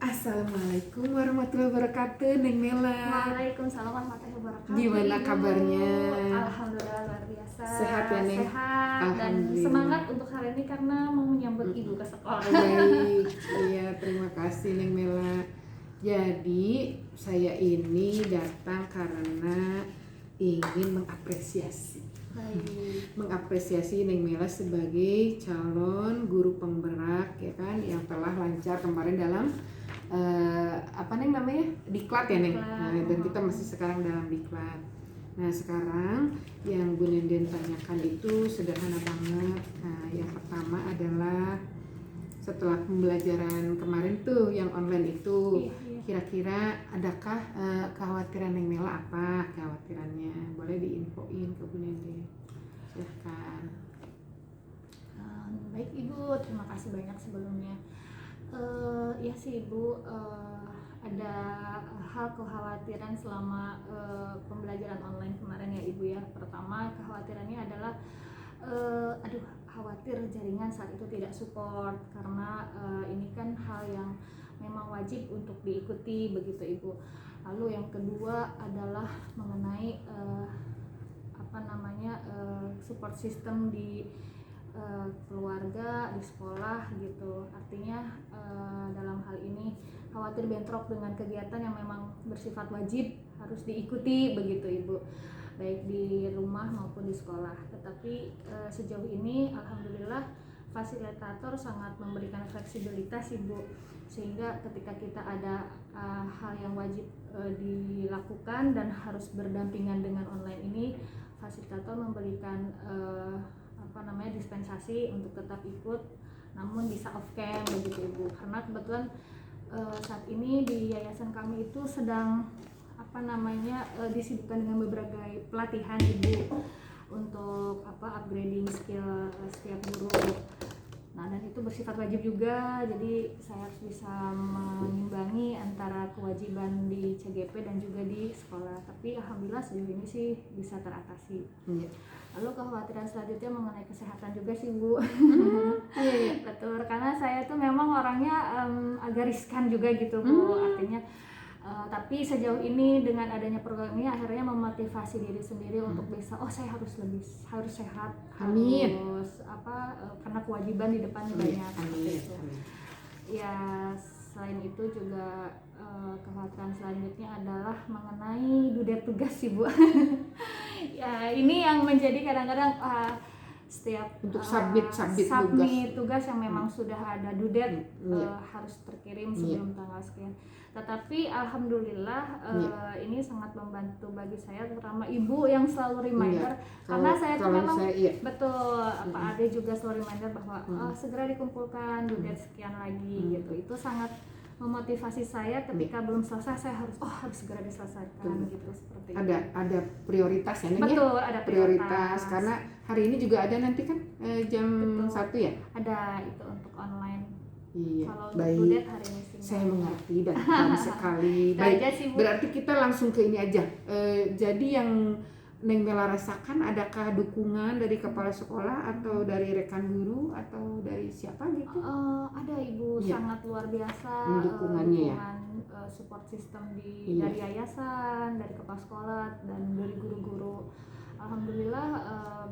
Assalamualaikum warahmatullahi wabarakatuh, Neng Mela. Waalaikumsalam warahmatullahi wabarakatuh. Gimana Ibu? Kabarnya? Alhamdulillah luar biasa. Sehat ya, Neng? Sehat dan semangat untuk hari ini karena mau menyambut ibu ke sekolah. Baik, iya terima kasih Neng Mela. Jadi saya ini datang karena ingin mengapresiasi Neng Mela sebagai calon guru penggerak, ya kan, yang telah lancar kemarin dalam apa Neng namanya? Diklat ya Neng. Nah, dan kita masih sekarang dalam diklat. Nah sekarang yang Bu Nenden tanyakan itu sederhana banget. Nah yang pertama adalah setelah pembelajaran kemarin tuh yang online itu, kira-kira adakah kekhawatiran Neng Mela? Apa kekhawatirannya? Boleh diinfoin ke Bu Nenden. Silahkan. Baik Ibu, terima kasih banyak sebelumnya. Ya sih Ibu, ada hal kekhawatiran selama pembelajaran online kemarin ya Ibu ya. Pertama kekhawatirannya adalah khawatir jaringan saat itu tidak support karena ini kan hal yang memang wajib untuk diikuti begitu Ibu. Lalu yang kedua adalah mengenai support system di keluarga, di sekolah gitu. Artinya dalam hal ini khawatir bentrok dengan kegiatan yang memang bersifat wajib harus diikuti begitu Ibu, baik di rumah maupun di sekolah. Tetapi sejauh ini alhamdulillah fasilitator sangat memberikan fleksibilitas Ibu, sehingga ketika kita ada hal yang wajib dilakukan dan harus berdampingan dengan online ini, fasilitator memberikan dispensasi untuk tetap ikut namun bisa off cam begitu Ibu. Karena kebetulan saat ini di yayasan kami itu sedang disibukkan dengan beberapa pelatihan Ibu untuk upgrading skill setiap guru. Nah, dan itu bersifat wajib juga, jadi saya harus bisa mengimbangi antara kewajiban di CGP dan juga di sekolah. Tapi alhamdulillah sejauh ini sih bisa teratasi. Lalu kekhawatiran selanjutnya mengenai kesehatan juga sih Bu. Betul, karena saya tuh memang orangnya agak riskan juga gitu Bu. Artinya tapi sejauh ini dengan adanya program ini akhirnya memotivasi diri sendiri untuk bisa saya harus sehat. Amin. Harus karena kewajiban di depannya banyak. Amin. Ya, selain itu juga kekhawatiran selanjutnya adalah mengenai dudet tugas sih Bu. Ya, ini yang menjadi kadang-kadang setiap untuk submit tugas yang memang sudah ada dudet harus terkirim sebelum tanggal sekian. Tetapi alhamdulillah ini sangat membantu bagi saya, terutama ibu yang selalu reminder. Karena saya tuh memang betul Pak Ade juga selalu reminder bahwa segera dikumpulkan dudet sekian lagi gitu. Itu sangat memotivasi saya ketika belum selesai, saya harus segera diselesaikan gitu, seperti itu. Ada prioritas ya Neng? Betul, ada prioritas. Karena hari ini juga ada nanti kan jam 1 ya? Ada itu untuk online. Iya, kalau baik. Dudet hari ini saya mengerti dan paham sekali. Baik, berarti kita langsung ke ini aja. Jadi yang Neng Mela rasakan, adakah dukungan dari kepala sekolah atau dari rekan guru atau dari siapa gitu? Ada Ibu, sangat luar biasa dukungannya support system dari yayasan, dari kepala sekolah dan dari guru-guru. Alhamdulillah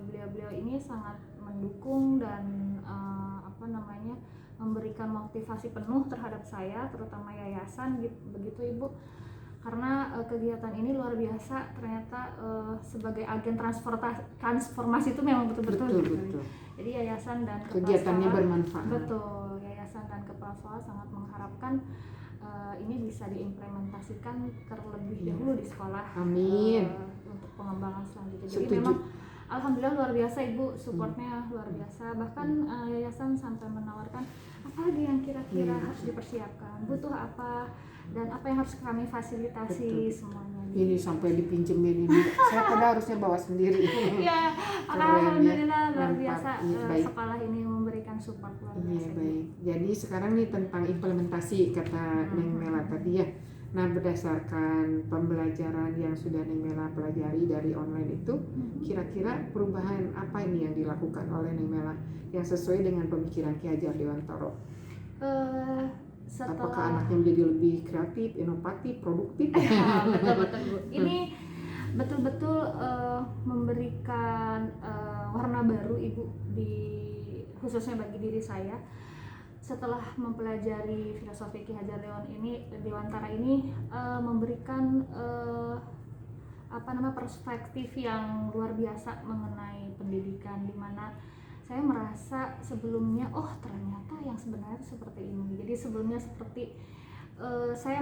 beliau-beliau ini sangat mendukung dan memberikan motivasi penuh terhadap saya, terutama yayasan gitu, begitu Ibu. Karena kegiatan ini luar biasa, ternyata sebagai agen transformasi itu memang betul. Jadi yayasan dan kegiatannya sekolah, bermanfaat. Betul, yayasan dan kepala sekolah sangat mengharapkan ini bisa diimplementasikan terlebih dahulu di sekolah. Amin. Untuk pengembangan selanjutnya. Jadi memang alhamdulillah luar biasa Ibu, supportnya luar biasa. Bahkan yayasan sampai menawarkan apa lagi yang kira-kira harus dipersiapkan, butuh apa dan apa yang harus kami fasilitasi. Semuanya. Ini sampai dipinjemin ini. Saya pada harusnya bawa sendiri. Ya, alhamdulillah luar biasa. Sekolah ini memberikan support luar biasa. Iya, baik. Jadi sekarang nih tentang implementasi kata Neng Mela tadi ya. Nah, berdasarkan pembelajaran yang sudah Neng Mela pelajari dari online itu, kira-kira perubahan apa ini yang dilakukan oleh Neng Mela yang sesuai dengan pemikiran Ki Hajar Dewantoro? Apakah anaknya menjadi lebih kreatif, inovatif, produktif? Ya, betul Bu. Ini betul-betul memberikan warna baru Ibu khususnya bagi diri saya setelah mempelajari filosofi Ki Hajar Dewantara ini memberikan perspektif yang luar biasa mengenai pendidikan, di mana saya merasa sebelumnya ternyata yang sebenarnya seperti ini. Jadi sebelumnya seperti saya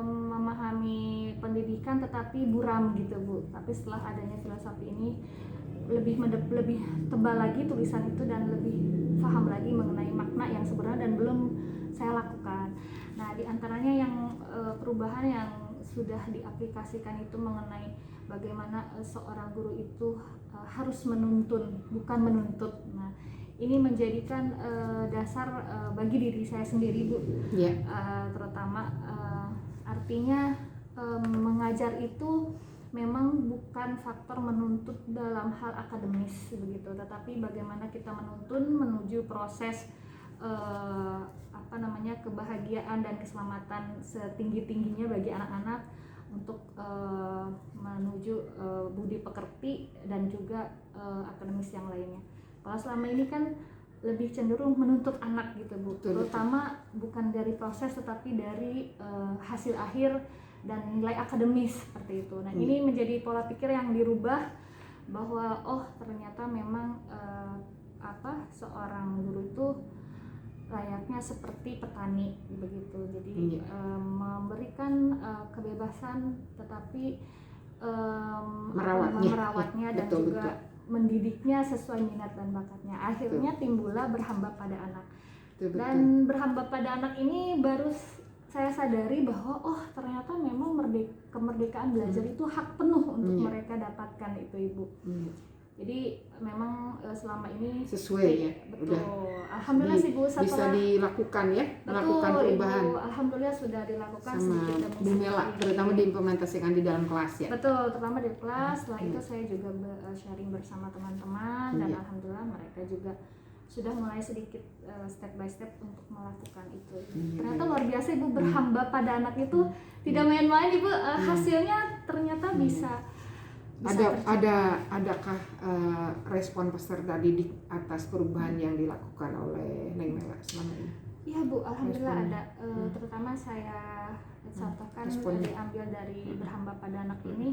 memahami pendidikan tetapi buram gitu Bu. Tapi setelah adanya filosofi ini lebih tebal lagi tulisan itu dan lebih paham lagi mengenai makna yang sebenarnya dan belum saya lakukan. Nah, di antaranya yang perubahan yang sudah diaplikasikan itu mengenai bagaimana seorang guru itu harus menuntun, bukan menuntut. Nah, ini menjadikan dasar bagi diri saya sendiri Bu. Yeah. Terutama artinya mengajar itu memang bukan faktor menuntut dalam hal akademis begitu, tetapi bagaimana kita menuntun menuju proses kebahagiaan dan keselamatan setinggi-tingginya bagi anak-anak untuk menuju budi pekerti dan juga akademis yang lainnya. Kalau selama ini kan lebih cenderung menuntut anak gitu Bu, terutama bukan dari proses tetapi dari hasil akhir dan nilai akademis seperti itu. Nah, ini menjadi pola pikir yang dirubah bahwa ternyata memang seorang guru itu layaknya seperti petani begitu. Jadi memberikan kebebasan tetapi merawatnya dan juga mendidiknya sesuai minat dan bakatnya. Akhirnya timbullah berhamba pada anak. Dan berhamba pada anak ini baru saya sadari bahwa ternyata memang kemerdekaan belajar itu hak penuh untuk mereka dapatkan itu Ibu. Jadi memang selama ini sesuai ya. Betul. Alhamdulillah sih Bu, bisa dilakukan ya, melakukan perubahan. Ibu, alhamdulillah sudah dilakukan sama Bu Mela, terutama diimplementasikan di dalam kelas ya. Betul, terutama di kelas. Setelah itu saya juga sharing bersama teman-teman dan alhamdulillah mereka juga sudah mulai sedikit step by step untuk melakukan itu. Ternyata luar biasa Ibu, berhamba pada anak itu tidak main-main Ibu, hasilnya ternyata bisa adakah respon peserta didik atas perubahan yang dilakukan oleh Neng Mela selama ini? Iya Bu, alhamdulillah ada. Terutama saya contohkan diambil dari berhamba pada anak ini,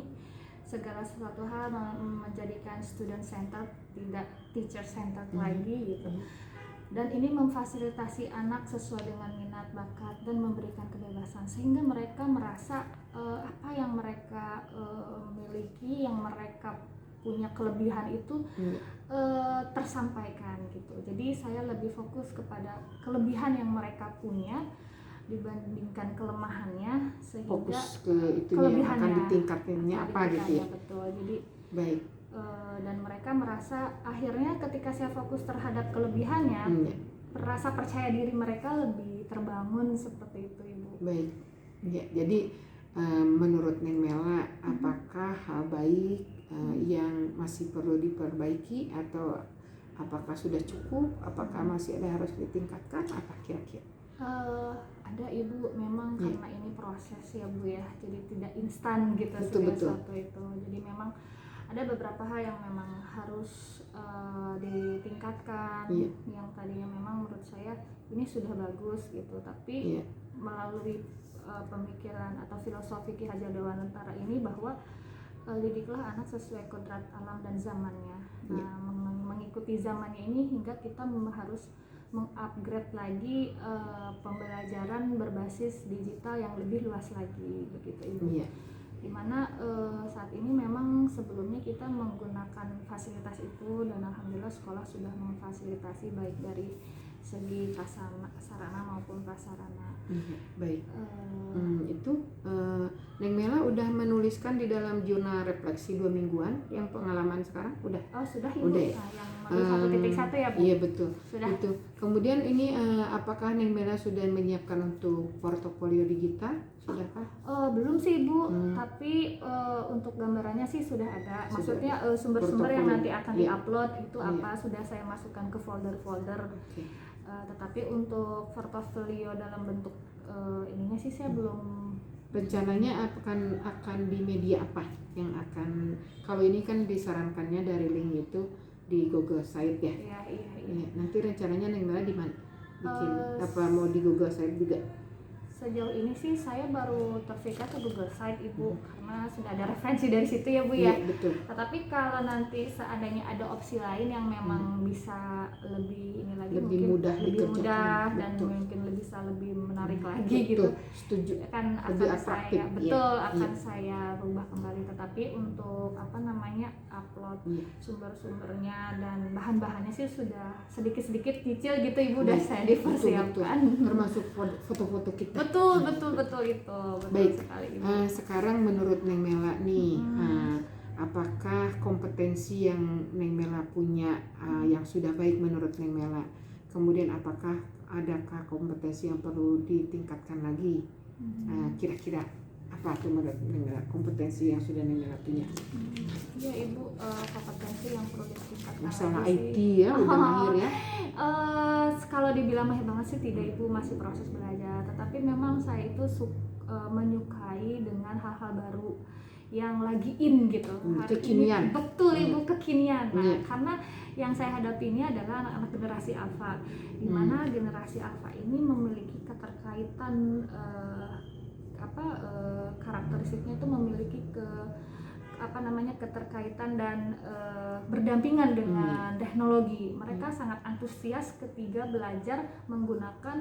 segala sesuatu hal menjadikan student centered, tidak teacher centered lagi gitu. Dan ini memfasilitasi anak sesuai dengan minat bakat dan memberikan kebebasan sehingga mereka merasa apa yang mereka miliki, yang mereka punya kelebihan itu tersampaikan gitu. Jadi saya lebih fokus kepada kelebihan yang mereka punya dibandingkan kelemahannya, sehingga fokus ke itu yang akan ditingkatinnya apa gitu ya. Betul. Jadi baik. Dan mereka merasa akhirnya ketika saya fokus terhadap kelebihannya, rasa percaya diri mereka lebih terbangun seperti itu Ibu. Baik. Ya, jadi menurut Neng Mela, apakah hal baik yang masih perlu diperbaiki atau apakah sudah cukup? Apakah masih ada harus ditingkatkan? Apa kira-kira? Ada Ibu, memang karena ini proses ya Bu ya, jadi tidak instan gitu sesuatu itu. Jadi memang ada beberapa hal yang memang harus ditingkatkan, yang tadinya memang menurut saya ini sudah bagus gitu, tapi melalui pemikiran atau filosofi Ki Hajar Dewantara ini bahwa didiklah anak sesuai kodrat alam dan zamannya. Nah, mengikuti zamannya ini hingga kita harus mengupgrade lagi pembelajaran berbasis digital yang lebih luas lagi begitu Ibu. Dimana saat ini memang sebelumnya kita menggunakan fasilitas itu dan alhamdulillah sekolah sudah memfasilitasi baik dari segi sarana maupun prasarana. Baik. Itu Neng Mela udah menuliskan di dalam jurnal refleksi 2 mingguan yang pengalaman sekarang udah? Sudah Ibu. Udah ya? Yang 1.1 ya Bu? Iya betul. Sudah. Itu. Kemudian ini apakah Neng Mela sudah menyiapkan untuk portofolio digital? Sudahkah? Belum sih Bu, tapi untuk gambarannya sih sudah ada. Maksudnya sumber-sumber yang nanti akan diupload itu apa sudah saya masukkan ke folder-folder. Tetapi untuk portofolio dalam bentuk ininya sih saya belum. Rencananya akan di media apa yang akan, kalau ini kan disarankannya dari link itu di Google Site ya. Iya. Iya, nanti rencananya Neng Mela di mana bikin apa, Eh, mau di Google Site juga? Sejauh ini sih saya baru terpikat ke Google Site Ibu, karena sudah ada referensi dari situ ya Bu ya. Iya, betul. Tetapi kalau nanti seandainya ada opsi lain yang memang bisa lebih ini lagi, Lebih mungkin mudah lebih dikerjakan. mudah dan Betul. mungkin bisa lebih menarik lagi Betul, gitu, setuju. kan Lebih akan atraktif, saya iya. betul akan Iya. saya rubah kembali. Tetapi untuk apa namanya upload Iya. sumber-sumbernya dan bahan-bahannya sih sudah sedikit-sedikit cicil gitu Ibu, udah Iya, saya betul, dipersiapkan. termasuk foto-foto kita. Betul itu betul Baik. sekali Ibu. Sekarang menurut Neng Mela nih, apakah kompetensi yang Neng Mela punya yang sudah baik menurut Neng Mela? Kemudian adakah kompetensi yang perlu ditingkatkan lagi? Kira-kira apa tuh menurut Neng Mela kompetensi yang sudah Neng Mela punya? Ya Ibu, kompetensi yang perlu ditingkatkan Masalah lagi IT sih. ya, udah mahir ya. Kalau dibilang mahir banget sih tidak Ibu, masih proses belajar. Tetapi memang saya itu menyukai dengan hal-hal baru yang lagi in gitu. Hari Kekinian. ini, betul Ibu, kekinian. Nah, Iya. karena yang saya hadapi ini adalah anak-anak generasi alpha, di mana generasi alpha ini memiliki keterkaitan karakteristiknya itu memiliki keterkaitan dan berdampingan dengan teknologi. Mereka sangat antusias ketika belajar menggunakan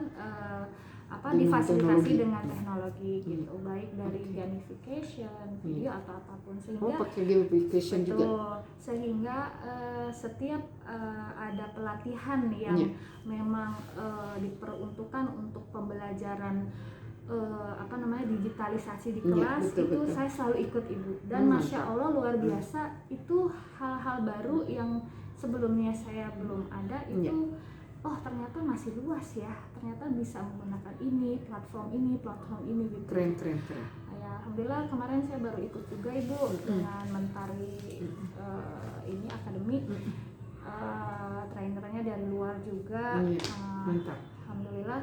difasilitasi dengan teknologi gitu, baik dari gamification, video atau apapun, sehingga pakai gamification juga. Sehingga setiap ada pelatihan yang memang diperuntukkan untuk pembelajaran digitalisasi di kelas, betul. saya selalu ikut Ibu, dan Masya Allah luar biasa, itu hal-hal baru yang sebelumnya saya belum ada itu. Oh ternyata masih luas ya, ternyata bisa menggunakan platform ini gitu. Keren. Ya, alhamdulillah kemarin saya baru ikut juga Ibu dengan Mentari ini akademi, trainernya dari luar juga. Mantap. Alhamdulillah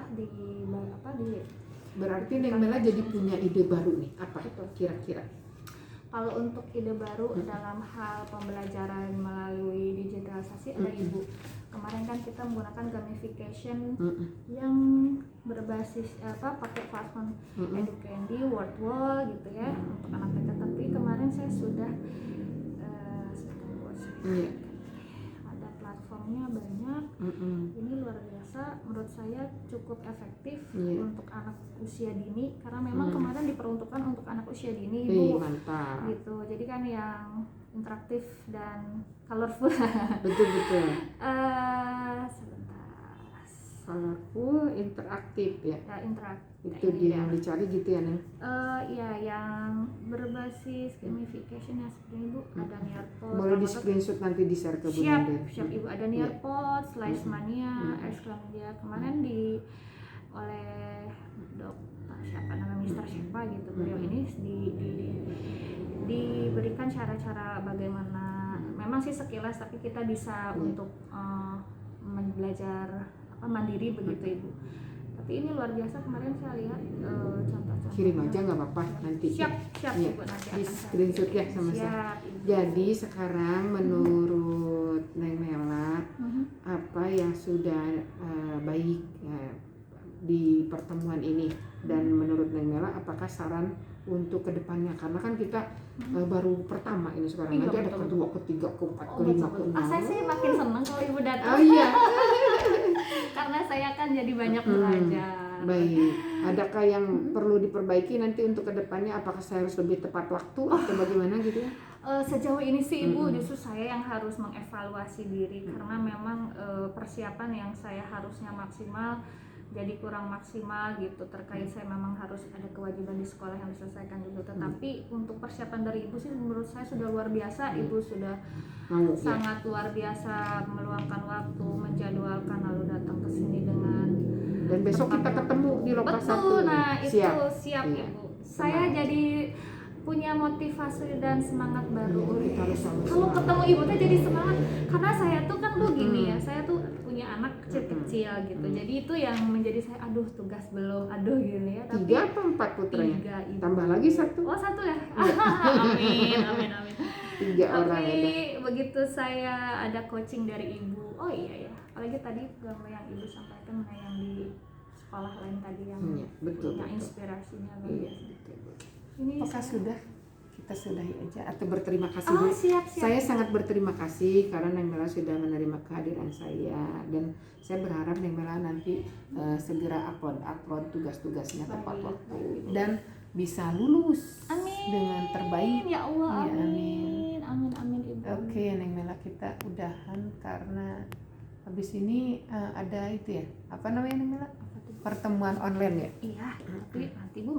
Berarti Neng Mela jadi punya ide baru nih, apa kira-kira? Kalau untuk ide baru dalam hal pembelajaran melalui digitalisasi ada Ibu. Kemarin kan kita menggunakan gamification yang berbasis pakai platform Educandy, Wordwall gitu ya untuk anak TK. Tapi kemarin saya sudah ada platformnya banyak. Ini luar biasa, menurut saya cukup efektif untuk anak usia dini, karena memang kemarin diperuntukkan untuk anak usia dini Ibu. Mantap. Gitu. Jadi kan yang interaktif dan colorful. Betul. Sebentar. Colorful, interaktif ya. Ya, interaktif. Itu dia yang dicari gitu ya Neng? Ya, yang berbasis gamification yang seperti Ibu, ada Nearpod. Boleh di screenshot nanti di share ke Bu Nende. Siap Ibu, ada Nearpod, Slice Mania, Exclamia. Kemarin oleh siapa namanya Mister siapa gitu, beliau ini diberikan cara-cara bagaimana, memang sih sekilas, tapi kita bisa untuk belajar mandiri begitu Ibu. Tapi ini luar biasa, kemarin saya lihat contoh-contoh. Kirim aja nggak apa-apa nanti. Siap Ibu, nanti di akan screenshot ya sama saya. Jadi sekarang menurut Neng Mela apa yang sudah baik di pertemuan ini, dan menurut Neng Mela apakah saran untuk kedepannya, karena kan kita baru pertama ini sekarang, nanti ada kedua, ketiga, keempat, kelima, keenam. Saya sih makin senang kalau Ibu datang. Iya. Karena saya akan jadi banyak belajar. Baik, adakah yang perlu diperbaiki nanti untuk kedepannya? Apakah saya harus lebih tepat waktu atau bagaimana gitu ya? Sejauh ini sih Ibu, justru saya yang harus mengevaluasi diri, karena memang persiapan yang saya harusnya maksimal jadi kurang maksimal gitu, terkait saya memang harus ada kewajiban di sekolah yang diselesaikan juga. Tetapi untuk persiapan dari Ibu sih menurut saya sudah luar biasa. Ibu sudah sangat luar biasa meluangkan waktu, menjadwalkan, lalu datang ke sini dengan, dan besok kita ketemu di lokasi satu. Nah itu siap iya. Ibu. Saya jadi punya motivasi dan semangat baru. Kita harus Kalau ketemu Ibu tuh jadi semangat, karena saya tuh kan begini ya, saya tuh punya punya anak kecil-kecil gitu. Jadi itu yang menjadi saya, aduh tugas belum, aduh gitu ya. Tapi 3 apa 4 putranya? 3 ibu. Tambah lagi 1. Oh 1 ya? Amin, amin, amin. 3 orang Tapi ada. begitu saya ada coaching dari ibu, oh iya ya, apalagi tadi yang ibu sampaikan mengenai yang di sekolah lain tadi yang Iya, betul, punya betul. inspirasinya luar Iya, biasa. betul, betul. Ini Apakah saya- sudah? Kita sudahi aja atau berterima kasih Oh dulu. siap. Saya sangat berterima kasih karena Neng Mela sudah menerima kehadiran saya, dan saya berharap Neng Mela nanti segera upload tugas-tugasnya tepat Baik, waktu baik. dan bisa lulus Amin. dengan terbaik. Ya Allah, Ya, amin. Amin ibu. Oke, Neng Mela, kita udahan karena habis ini ada itu ya, apa namanya Neng Mela? Apa tuh? Pertemuan online ya. Iya, tapi nanti bu